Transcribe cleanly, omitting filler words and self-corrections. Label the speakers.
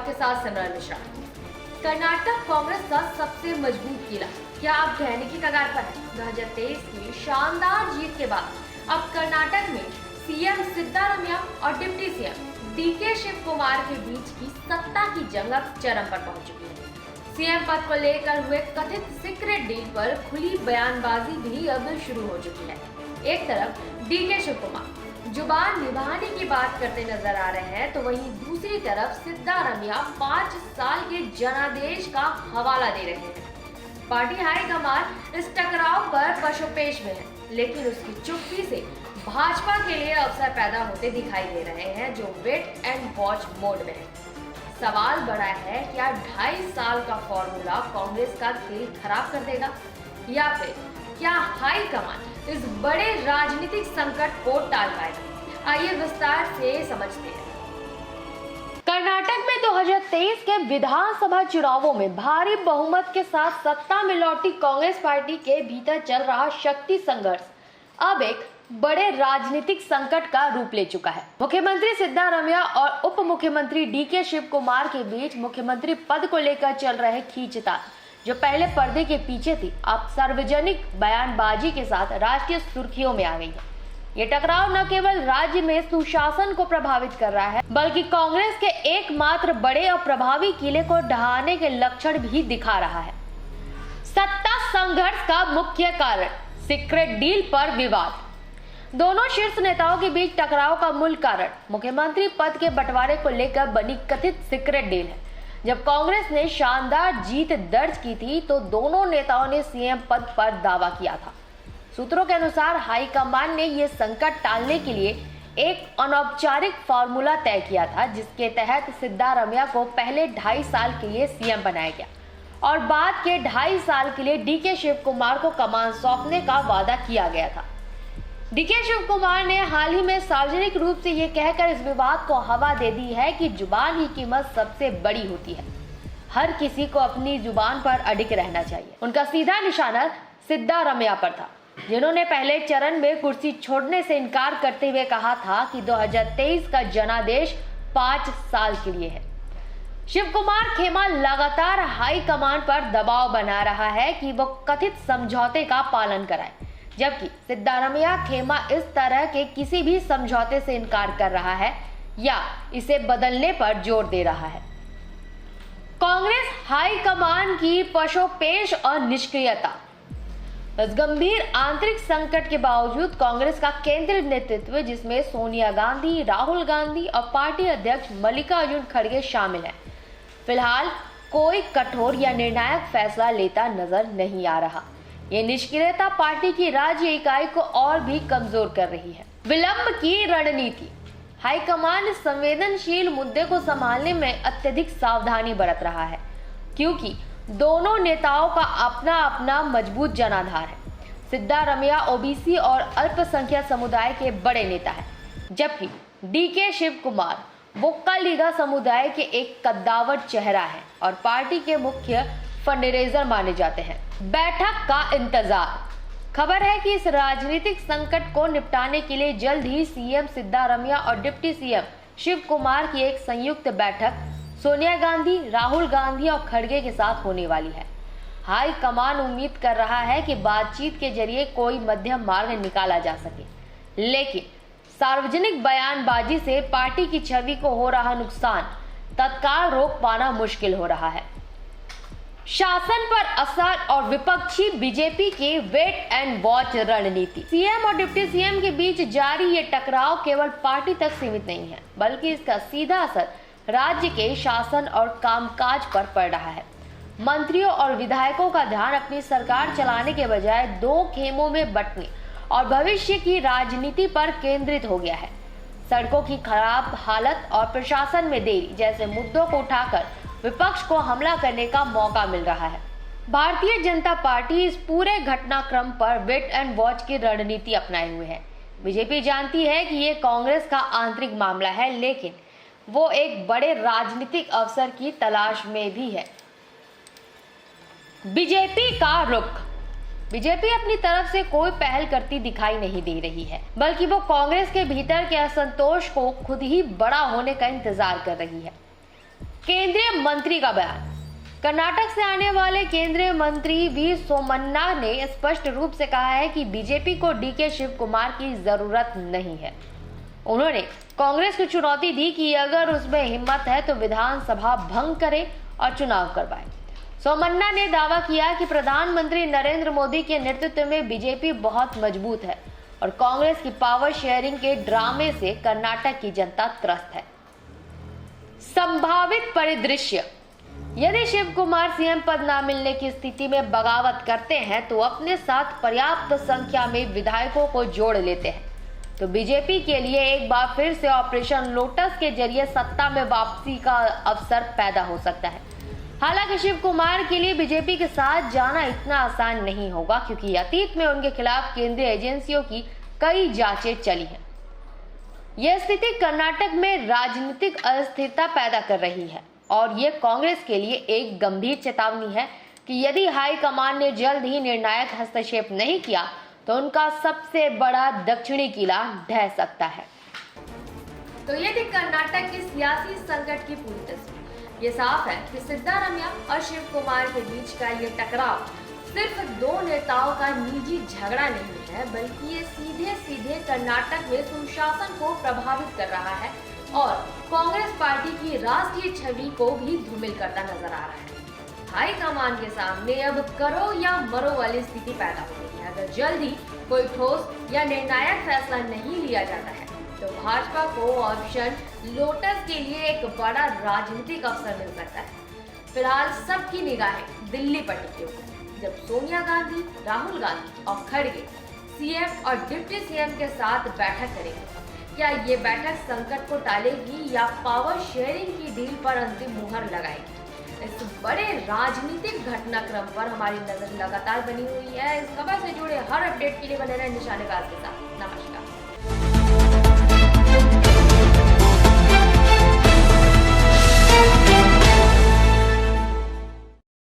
Speaker 1: आपके साथ सिमरन मिश्रा। कर्नाटक कांग्रेस का सबसे मजबूत किला क्या अब ढहने की कगार पर है? 2023 की शानदार जीत के बाद अब कर्नाटक में सीएम सिद्धारमैया और deputy CM DK Shivakumar के बीच की सत्ता की जंग अब चरम पर पहुंच चुकी है। सीएम पद को लेकर हुए कथित सीक्रेट डील पर खुली बयानबाजी भी अब शुरू हो चुकी है। एक तरफ डीके शिव कुमार जुबान निभाने की बात करते नजर आ रहे हैं, तो वहीं दूसरी तरफ सिद्धारमैया 5 साल के जनादेश का हवाला दे रहे हैं। पार्टी हाईकमान इस टकराव पर पशुपेश में है, लेकिन उसकी चुप्पी से भाजपा के लिए अवसर पैदा होते दिखाई दे रहे हैं, जो वेट एंड वॉच मोड में है। सवाल बड़ा है, क्या 2.5 साल का फॉर्मूला कांग्रेस का खेल खराब कर देगा, या फिर क्या हाईकमान इस बड़े राजनीतिक संकट को टाल पाएगा? आइए विस्तार से समझते हैं। कर्नाटक में 2023 के विधानसभा चुनावों में भारी बहुमत के साथ सत्ता में लौटी कांग्रेस पार्टी के भीतर चल रहा शक्ति संघर्ष अब एक बड़े राजनीतिक संकट का रूप ले चुका है। मुख्यमंत्री सिद्धारमैया और उप मुख्यमंत्री डीके शिव कुमार के बीच मुख्यमंत्री पद को लेकर चल रहे खींचतान, जो पहले पर्दे के पीछे थी, अब सार्वजनिक बयानबाजी के साथ राष्ट्रीय सुर्खियों में आ गई है। ये टकराव न केवल राज्य में सुशासन को प्रभावित कर रहा है, बल्कि कांग्रेस के एकमात्र बड़े और प्रभावी किले को ढहाने के लक्षण भी दिखा रहा है। सत्ता संघर्ष का मुख्य कारण सीक्रेट डील पर विवाद। दोनों शीर्ष नेताओं के बीच टकराव का मूल कारण मुख्यमंत्री पद के बंटवारे को लेकर बनी कथित सीक्रेट डील है। जब कांग्रेस ने शानदार जीत दर्ज की थी, तो दोनों नेताओं ने सीएम पद पर दावा किया था। सूत्रों के अनुसार हाईकमान ने यह संकट टालने के लिए एक अनौपचारिक फॉर्मूला तय किया था, जिसके तहत सिद्धारमैया को पहले 2.5 साल के लिए सीएम बनाया गया और बाद के 2.5 साल के लिए डीके शिव कुमार को कमान सौंपने का वादा किया गया था। डीके शिव कुमार ने हाल ही में सार्वजनिक रूप से ये कहकर इस विवाद को हवा दे दी है कि जुबान की कीमत सबसे बड़ी होती है, हर किसी को अपनी जुबान पर अडिग रहना चाहिए। उनका सीधा निशाना सिद्धारमैया पर था, जिन्होंने पहले चरण में कुर्सी छोड़ने से इनकार करते हुए कहा था कि 2023 का जनादेश 5 साल के लिए है। शिव कुमार खेमा लगातार हाईकमान पर दबाव बना रहा है कि वो कथित समझौते का पालन कराए, जबकि सिद्धारमैया खेमा इस तरह के किसी भी समझौते से इनकार कर रहा है या इसे बदलने पर जोर दे रहा है। कांग्रेस हाईकमान की पशोपेश और निष्क्रियता। इस गंभीर आंतरिक संकट के बावजूद कांग्रेस का केंद्रीय नेतृत्व, जिसमें सोनिया गांधी, राहुल गांधी और पार्टी अध्यक्ष मल्लिकार्जुन खड़गे शामिल हैं, फिलहाल कोई कठोर या निर्णायक फैसला लेता नजर नहीं आ रहा। ये निष्क्रियता पार्टी की राज्य इकाई को और भी कमजोर कर रही है। विलंब की रणनीति। हाईकमान संवेदनशील मुद्दे को संभालने में अत्यधिक सावधानी बरत रहा है, क्योंकि दोनों नेताओं का अपना अपना मजबूत जनाधार है। सिद्धारमैया ओबीसी और अल्पसंख्यक समुदाय के बड़े नेता हैं, जबकि डीके शिव कुमार वोक्का समुदाय के एक कद्दावर चेहरा है और पार्टी के मुख्य फंडरेजर माने जाते हैं। बैठक का इंतजार। खबर है कि इस राजनीतिक संकट को निपटाने के लिए जल्द ही सीएम सिद्धारमैया और डिप्टी सीएम शिव कुमार की एक संयुक्त बैठक सोनिया गांधी, राहुल गांधी और खड़गे के साथ होने वाली है। हाई कमान उम्मीद कर रहा है कि बातचीत के जरिए कोई मध्यम मार्ग निकाला जा सके, लेकिन सार्वजनिक बयानबाजी से पार्टी की छवि को हो रहा नुकसान तत्काल रोक पाना मुश्किल हो रहा है। शासन पर असर और विपक्षी बीजेपी की वेट एंड वॉच रणनीति। सीएम और डिप्टी सीएम के बीच जारी ये टकराव केवल पार्टी तक सीमित नहीं है, बल्कि इसका सीधा असर राज्य के शासन और कामकाज पर पड़ रहा है। मंत्रियों और विधायकों का ध्यान अपनी सरकार चलाने के बजाय 2 खेमों में बंटने और भविष्य की राजनीति पर केंद्रित हो गया है। सड़कों की खराब हालत और प्रशासन में देरी जैसे मुद्दों को उठाकर विपक्ष को हमला करने का मौका मिल रहा है। भारतीय जनता पार्टी इस पूरे घटनाक्रम पर वेट एंड वॉच की रणनीति अपनाए हुए है। बीजेपी जानती है कि ये कांग्रेस का आंतरिक मामला है, लेकिन वो एक बड़े राजनीतिक अवसर की तलाश में भी है। बीजेपी का रुख। बीजेपी अपनी तरफ से कोई पहल करती दिखाई नहीं दे रही है, बल्कि वो कांग्रेस के भीतर के असंतोष को खुद ही बड़ा होने का इंतजार कर रही है। केंद्रीय मंत्री का बयान। कर्नाटक से आने वाले केंद्रीय मंत्री वी सोमन्ना ने स्पष्ट रूप से कहा है कि बीजेपी को डीके शिव कुमार की जरूरत नहीं है। उन्होंने कांग्रेस को चुनौती दी कि अगर उसमें हिम्मत है तो विधानसभा भंग करे और चुनाव करवाए। सोमन्ना ने दावा किया कि प्रधानमंत्री नरेंद्र मोदी के नेतृत्व में बीजेपी बहुत मजबूत है और कांग्रेस की पावर शेयरिंग के ड्रामे से कर्नाटक की जनता त्रस्त है। संभावित परिदृश्य: यदि शिव कुमार सीएम पद न मिलने की स्थिति में बगावत करते हैं तो अपने साथ पर्याप्त संख्या में विधायकों को जोड़ लेते हैं तो बीजेपी के लिए एक बार फिर से ऑपरेशन लोटस के जरिए सत्ता में वापसी का अवसर पैदा हो सकता है। हालांकि शिव कुमार के लिए बीजेपी के साथ जाना इतना आसान नहीं होगा क्योंकि अतीत में उनके खिलाफ केंद्रीय एजेंसियों की कई जांचें चली हैं। यह स्थिति कर्नाटक में राजनीतिक अस्थिरता पैदा कर रही है और ये कांग्रेस के लिए एक गंभीर चेतावनी है कि यदि हाईकमान ने जल्द ही निर्णायक हस्तक्षेप नहीं किया तो उनका सबसे बड़ा दक्षिणी किला ढह सकता है। तो ये थी कर्नाटक के सियासी संकट की पूरी तस्वीर। ये साफ है कि सिद्धारमैया और शिव कुमार के बीच का ये टकराव सिर्फ दो नेताओं का निजी झगड़ा नहीं है, बल्कि ये सीधे सीधे कर्नाटक में सुशासन को प्रभावित कर रहा है और कांग्रेस पार्टी की राष्ट्रीय छवि को भी धूमिल करता नजर आ रहा है। हाईकमान के सामने अब करो या मरो वाली स्थिति पैदा हो गई है। अगर जल्दी कोई ठोस या निर्णायक फैसला नहीं लिया जाता है तो भाजपा को ऑप्शन लोटस के लिए एक बड़ा राजनीतिक अवसर मिल सकता है। फिलहाल सबकी निगाहें दिल्ली पर टिकी हुई है। जब सोनिया गांधी, राहुल गांधी और खड़गे सीएम और डिप्टी सीएम के साथ बैठक करेंगे, क्या ये बैठक संकट को टालेगी या पावर शेयरिंग की डील पर अंतिम मुहर लगाएगी? इस बड़े राजनीतिक घटनाक्रम पर हमारी नजर लगातार बनी हुई है। इस खबर से जुड़े हर अपडेट के लिए बने रहें निशानेबाज के साथ। नमस्कार।